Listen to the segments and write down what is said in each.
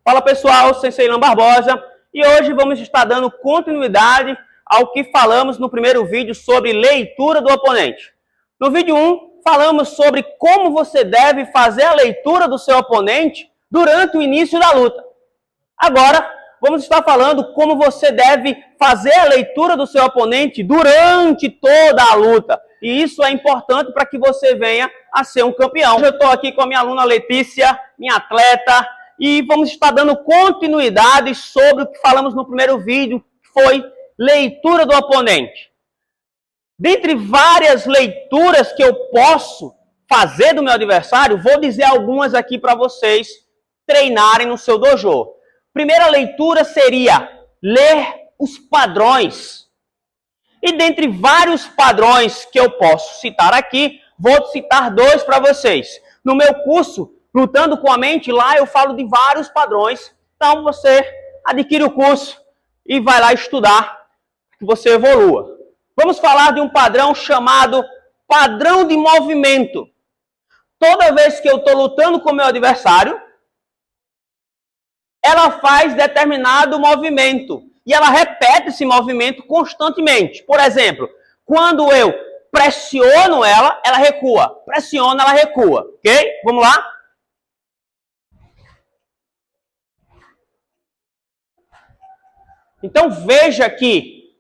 Fala pessoal, Sensei Ilan Barbosa, e hoje vamos estar dando continuidade ao que falamos no primeiro vídeo sobre leitura do oponente. No vídeo 1, falamos sobre como você deve fazer a leitura do seu oponente durante o início da luta. Agora, vamos estar falando como você deve fazer a leitura do seu oponente durante toda a luta. E isso é importante para que você venha a ser um campeão. Hoje eu estou aqui com a minha aluna Letícia, minha atleta, e vamos estar dando continuidade sobre o que falamos no primeiro vídeo, que foi leitura do oponente. Dentre várias leituras que eu posso fazer do meu adversário, vou dizer algumas aqui para vocês treinarem no seu dojo. Primeira leitura seria ler os padrões. E dentre vários padrões que eu posso citar aqui, vou citar dois para vocês. No meu curso, Lutando com a Mente, lá eu falo de vários padrões. Então você adquire o curso e vai lá estudar, que você evolua. Vamos falar de um padrão chamado padrão de movimento. Toda vez que eu estou lutando com o meu adversário, ela faz determinado movimento. E ela repete esse movimento constantemente. Por exemplo, quando eu pressiono ela, ela recua. Pressiono, ela recua. Ok? Vamos lá? Então veja que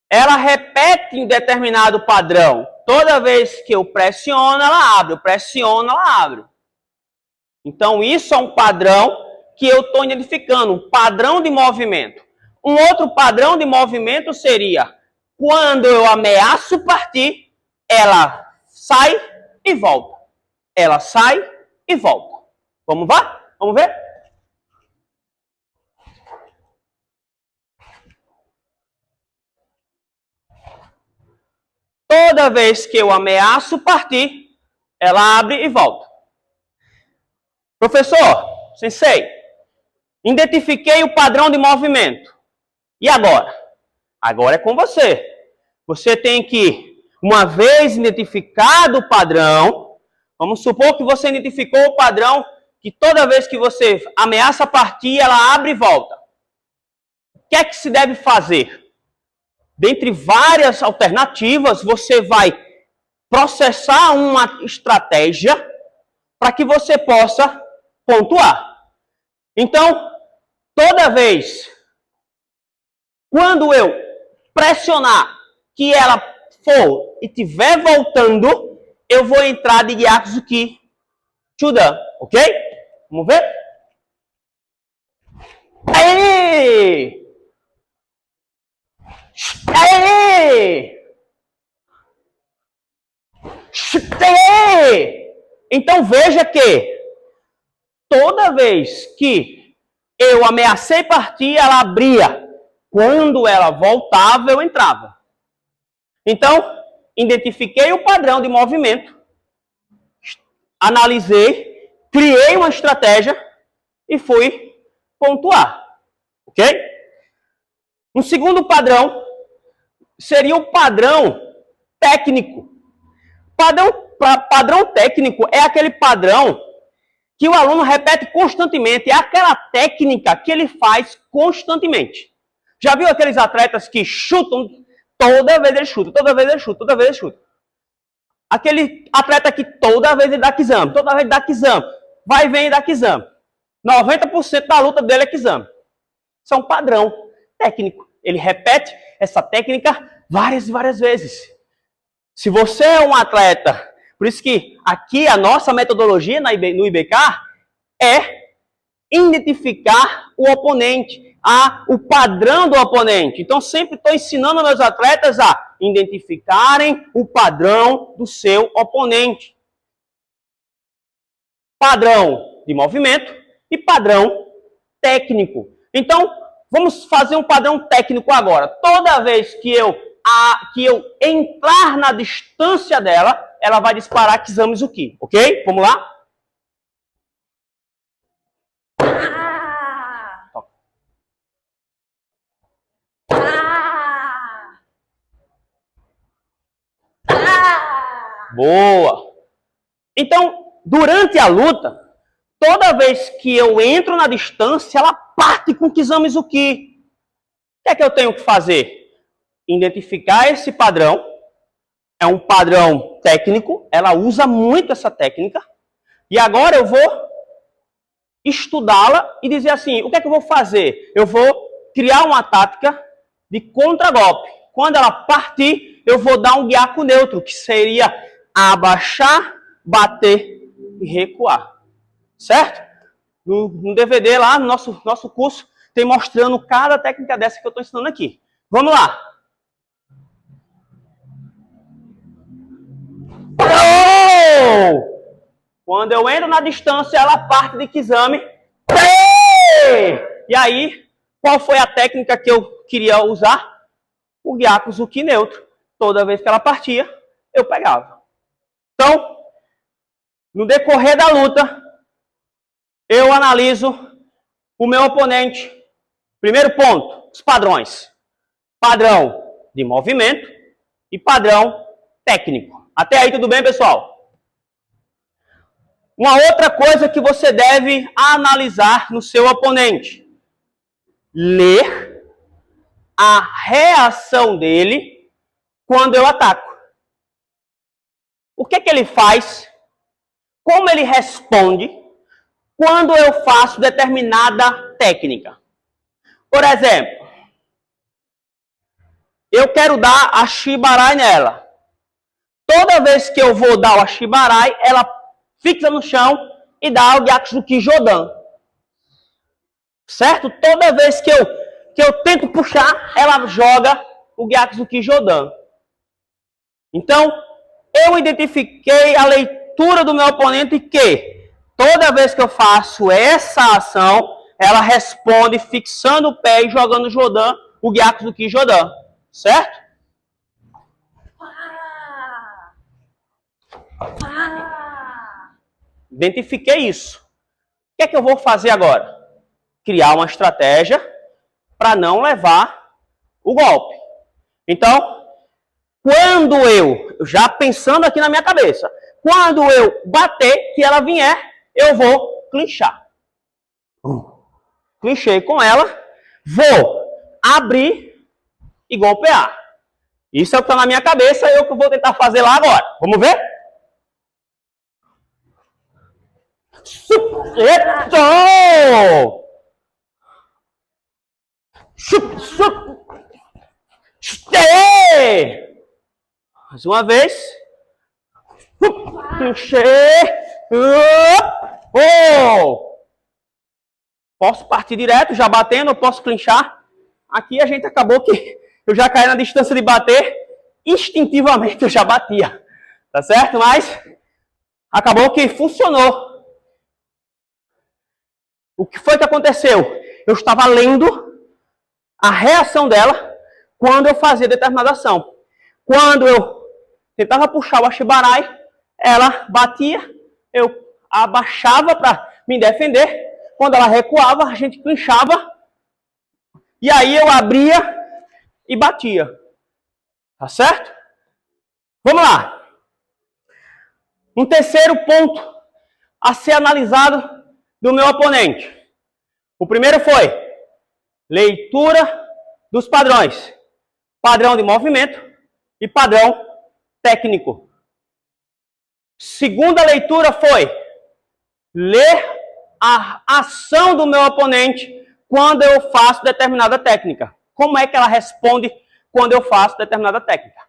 ela repete um determinado padrão. Toda vez que eu pressiono, ela abre. Eu pressiono, ela abre. Então isso é um padrão que eu estou identificando, um padrão de movimento. Um outro padrão de movimento seria, quando eu ameaço partir, ela sai e volta. Ela sai e volta. Vamos lá? Vamos ver? Toda vez que eu ameaço partir, ela abre e volta. Professor, sensei, identifiquei o padrão de movimento. E agora? Agora é com você. Você tem que, uma vez identificado o padrão, vamos supor que você identificou o padrão que toda vez que você ameaça partir, ela abre e volta. O que é que se deve fazer? Dentre várias alternativas, você vai processar uma estratégia para que você possa pontuar. Então, toda vez, quando eu pressionar que ela for e estiver voltando, eu vou entrar de Gyakuzuki Chudan, ok? Vamos ver? Aí! Aí! Então veja que toda vez que eu ameacei partir, ela abria. Quando ela voltava, eu entrava. Então, identifiquei o padrão de movimento, analisei, criei uma estratégia e fui pontuar. Ok? Um segundo padrão seria o padrão técnico. Padrão técnico é aquele padrão que o aluno repete constantemente. É aquela técnica que ele faz constantemente. Já viu aqueles atletas que chutam? Toda vez ele chuta, toda vez ele chuta, toda vez ele chuta. Aquele atleta que toda vez ele dá kizami, toda vez ele dá kizami. Vai e vem e dá kizami. 90% da luta dele é kizami. Isso é um padrão técnico. Ele repete essa técnica várias e várias vezes. Se você é um atleta, por isso que aqui a nossa metodologia no IBK é identificar o oponente, o padrão do oponente. Então sempre estou ensinando meus atletas a identificarem o padrão do seu oponente. Padrão de movimento e padrão técnico. Então, vamos fazer um padrão técnico agora. Toda vez que eu entrar na distância dela, ela vai disparar Kizamuzuki, ok? Vamos lá? Boa! Então, durante a luta, toda vez que eu entro na distância, ela parte com Kizami Zuki. O que é que eu tenho que fazer? Identificar esse padrão. É um padrão técnico, ela usa muito essa técnica. E agora eu vou estudá-la e dizer assim, o que é que eu vou fazer? Eu vou criar uma tática de contragolpe. Quando ela partir, eu vou dar um guiaco neutro, que seria abaixar, bater e recuar. Certo? No DVD lá, no nosso curso, tem mostrando cada técnica dessa que eu estou ensinando aqui. Vamos lá. Oh! Quando eu entro na distância, ela parte de Kizami. E aí, qual foi a técnica que eu queria usar? O Gyaku Zuki neutro. Toda vez que ela partia, eu pegava. Então, no decorrer da luta, eu analiso o meu oponente. Primeiro ponto, os padrões. Padrão de movimento e padrão técnico. Até aí tudo bem, pessoal? Uma outra coisa que você deve analisar no seu oponente. Ler a reação dele quando eu ataco. O que ele faz? Como ele responde quando eu faço determinada técnica? Por exemplo, eu quero dar a Shibarai nela. Toda vez que eu vou dar o Ashibarai, ela fixa no chão e dá o Gyaku Zuki Jodan. Certo? Toda vez que eu tento puxar, ela joga o Gyaku Zuki Jodan. Então, eu identifiquei a leitura do meu oponente que toda vez que eu faço essa ação, ela responde fixando o pé e jogando o Jodan, o Gyaku Zuki Jodan. Certo? Identifiquei isso. O que é que eu vou fazer agora? Criar uma estratégia para não levar o golpe. Então, quando eu, já pensando aqui na minha cabeça, quando eu bater, que ela vier, eu vou clinchar. Clinchei com ela, vou abrir e golpear. Isso é o que está na minha cabeça e é o que eu vou tentar fazer lá agora. Vamos ver? Mais uma vez. Posso partir direto, já batendo, eu posso clinchar. Aqui a gente acabou que eu já caí na distância de bater. Instintivamente eu já batia. Tá certo? Mas acabou que funcionou. O que foi que aconteceu? Eu estava lendo a reação dela quando eu fazia determinada ação. Quando eu tentava puxar o Ashibarai, ela batia, eu abaixava para me defender. Quando ela recuava, a gente clinchava. E aí eu abria e batia. Tá certo? Vamos lá. Um terceiro ponto a ser analisado do meu oponente. O primeiro foi leitura dos padrões. Padrão de movimento e padrão técnico. Segunda leitura foi ler a ação do meu oponente quando eu faço determinada técnica. Como é que ela responde quando eu faço determinada técnica?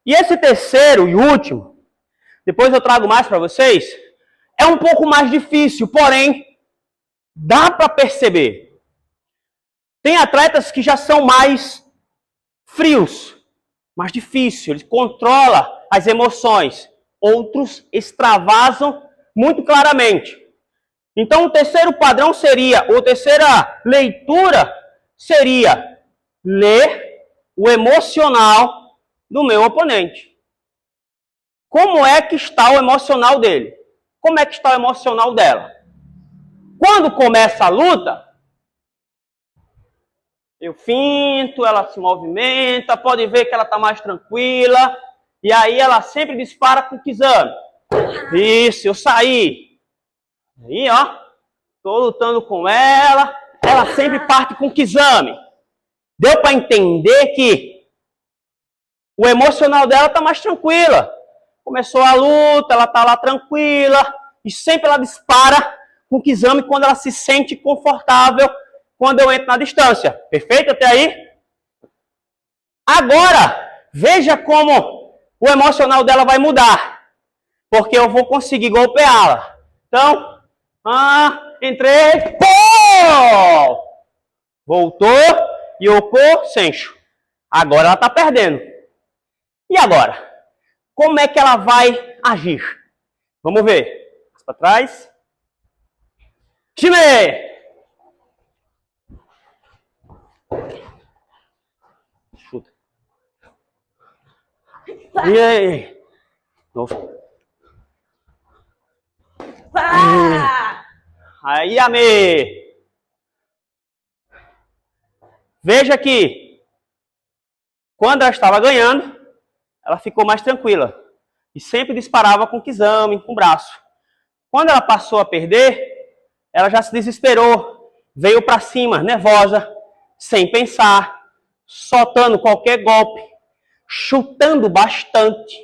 E esse terceiro e último, depois eu trago mais para vocês, é um pouco mais difícil, porém, dá para perceber. Tem atletas que já são mais frios, mais difíceis, eles controlam as emoções. Outros extravasam muito claramente. Então, o terceiro padrão seria, ou terceira leitura seria ler o emocional do meu oponente. Como é que está o emocional dele? Como é que está o emocional dela? Quando começa a luta, eu finto, ela se movimenta, pode ver que ela está mais tranquila, e aí ela sempre dispara com Kizami. Isso, eu saí. Aí, ó, tô lutando com ela, ela sempre parte com Kizami. Deu para entender que o emocional dela tá mais tranquila. Começou a luta, ela tá lá tranquila, e sempre ela dispara com Kizami quando ela se sente confortável, quando eu entro na distância. Perfeito até aí? Agora, veja como o emocional dela vai mudar. Porque eu vou conseguir golpeá-la. Então, entrei, pô! Voltou, Yoko, Sencho. Agora ela tá perdendo. E agora? Como é que ela vai agir? Vamos ver. Para trás. Time! Chuta. E aí? Novo. Aí, Ame! Veja que quando ela estava ganhando, ela ficou mais tranquila. E sempre disparava com Kizami, com o braço. Quando ela passou a perder, ela já se desesperou. Veio para cima, nervosa, sem pensar, soltando qualquer golpe, chutando bastante.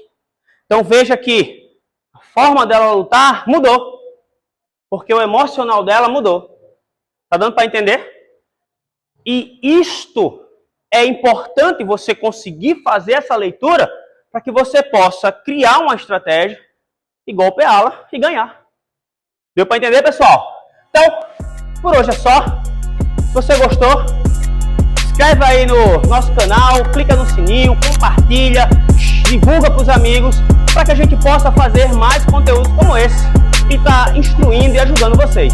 Então veja que a forma dela lutar mudou. Porque o emocional dela mudou. Tá dando para entender? E isto é importante você conseguir fazer essa leitura para que você possa criar uma estratégia e golpeá-la e ganhar. Deu para entender, pessoal? Então, por hoje é só. Se você gostou, inscreve aí no nosso canal, clica no sininho, compartilha, divulga para os amigos, para que a gente possa fazer mais conteúdos como esse e tá instruindo e ajudando vocês.